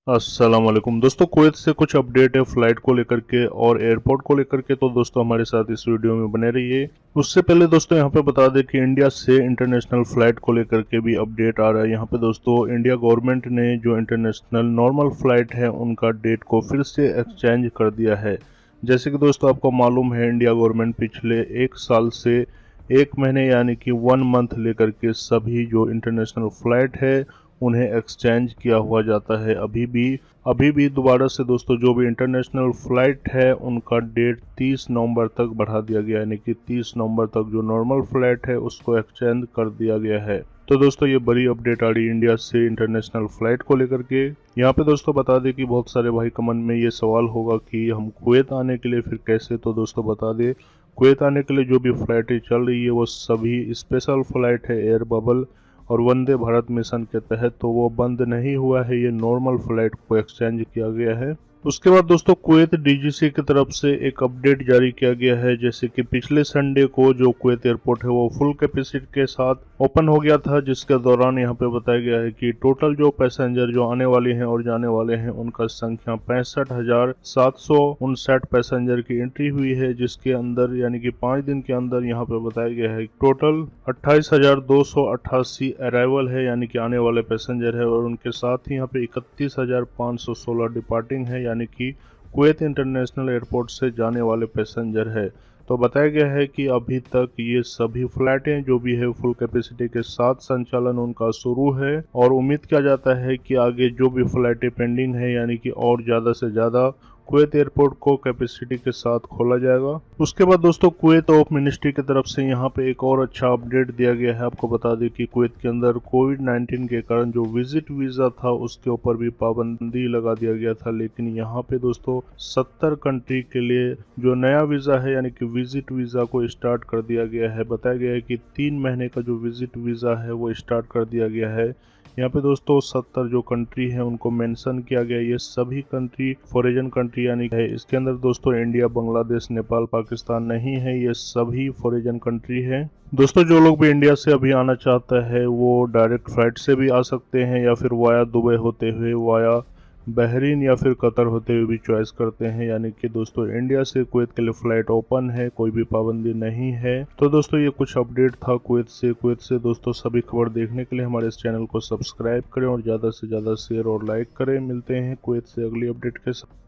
अस्सलाम वालेकुम दोस्तों, कुवैत से कुछ अपडेट है फ्लाइट को लेकर के और एयरपोर्ट को लेकर के। तो दोस्तों हमारे साथ इस वीडियो में बने रहिए। उससे पहले दोस्तों यहाँ पे बता दें कि इंडिया से इंटरनेशनल फ्लाइट को लेकर के भी अपडेट आ रहा है। यहाँ पे दोस्तों इंडिया गवर्नमेंट ने जो इंटरनेशनल नॉर्मल फ्लाइट है उनका डेट को फिर से एक्सचेंज कर दिया है। जैसे कि दोस्तों आपको मालूम है, इंडिया गवर्नमेंट पिछले एक साल से 1 महीने यानी कि 1 मंथ लेकर के सभी जो इंटरनेशनल फ्लाइट है उन्हें एक्सचेंज किया हुआ जाता है। अभी भी दोबारा से दोस्तों जो भी इंटरनेशनल फ्लाइट है उनका डेट 30 नवंबर तक बढ़ा दिया गया, यानी कि 30 नवंबर तक जो नॉर्मल फ्लाइट है उसको एक्सचेंज कर दिया गया है। तो दोस्तों ये बड़ी अपडेट आ रही है इंडिया से इंटरनेशनल फ्लाइट को लेकर के। यहाँ पे दोस्तों बता दें कि बहुत सारे भाई का मन में ये सवाल होगा कि हम कुवैत आने के लिए फिर कैसे। तो दोस्तों बता दें, कुवैत आने के लिए जो भी फ्लाइटें चल रही है वो सभी स्पेशल फ्लाइट है एयर बबल और वंदे भारत मिशन के तहत, तो वो बंद नहीं हुआ है, ये नॉर्मल फ्लाइट को एक्सचेंज किया गया है। उसके बाद दोस्तों कुवैत डीजीसी की तरफ से एक अपडेट जारी किया गया है। जैसे कि पिछले संडे को जो कुवैत एयरपोर्ट है वो फुल कैपेसिटी के साथ ओपन हो गया था, जिसके दौरान यहाँ पे बताया गया है कि टोटल जो पैसेंजर जो आने वाले हैं और जाने वाले हैं उनका संख्या 65,759 पैसेंजर की एंट्री हुई है, जिसके अंदर यानी कि 5 दिन के अंदर यहाँ पे बताया गया है टोटल 28,288 अराइवल है, यानी कि आने वाले पैसेंजर है, और उनके साथ ही यहाँ पे 31,516 डिपार्टिंग है, यानी कि कुवैत इंटरनेशनल एयरपोर्ट से जाने वाले पैसेंजर है। तो बताया गया है कि अभी तक ये सभी फ्लाइटें जो भी है फुल कैपेसिटी के साथ संचालन उनका शुरू है, और उम्मीद किया जाता है कि आगे जो भी फ्लाइटें पेंडिंग है यानी कि और ज़्यादा से ज़्यादा कुवैत एयरपोर्ट को कैपेसिटी के साथ खोला जाएगा। उसके बाद दोस्तों कुवैत ऑफ मिनिस्ट्री की तरफ से यहाँ पे एक और अच्छा अपडेट दिया गया है। आपको बता दें कि कुवैत के अंदर कोविड-19 के कारण जो विजिट वीज़ा था उसके ऊपर भी पाबंदी लगा दिया गया था, लेकिन यहाँ पे दोस्तों 70 कंट्री के लिए जो नया वीज़ा है यानी कि विजिट वीज़ा को स्टार्ट कर दिया गया है। बताया गया है कि 3 महीने का जो विजिट वीज़ा है वो स्टार्ट कर दिया गया है। यहाँ पे दोस्तों 70 जो कंट्री है उनको मेंशन किया गया है। ये सभी कंट्री फॉरेन कंट्री यानी है। इसके अंदर दोस्तों इंडिया, बांग्लादेश, नेपाल, पाकिस्तान नहीं है, ये सभी फॉरेन कंट्री है। दोस्तों जो लोग भी इंडिया से अभी आना चाहता है वो डायरेक्ट फ्लाइट से भी आ सकते हैं, या फिर वाया दुबई होते हुए, वाया बहरीन या फिर कतर होते हुए भी चॉइस करते हैं। यानी कि दोस्तों इंडिया से कुवैत के लिए फ्लाइट ओपन है, कोई भी पाबंदी नहीं है। तो दोस्तों ये कुछ अपडेट था कुवैत से दोस्तों सभी खबर देखने के लिए हमारे इस चैनल को सब्सक्राइब करें और ज़्यादा से ज़्यादा शेयर और लाइक करें। मिलते हैं कुवैत से अगली अपडेट के साथ।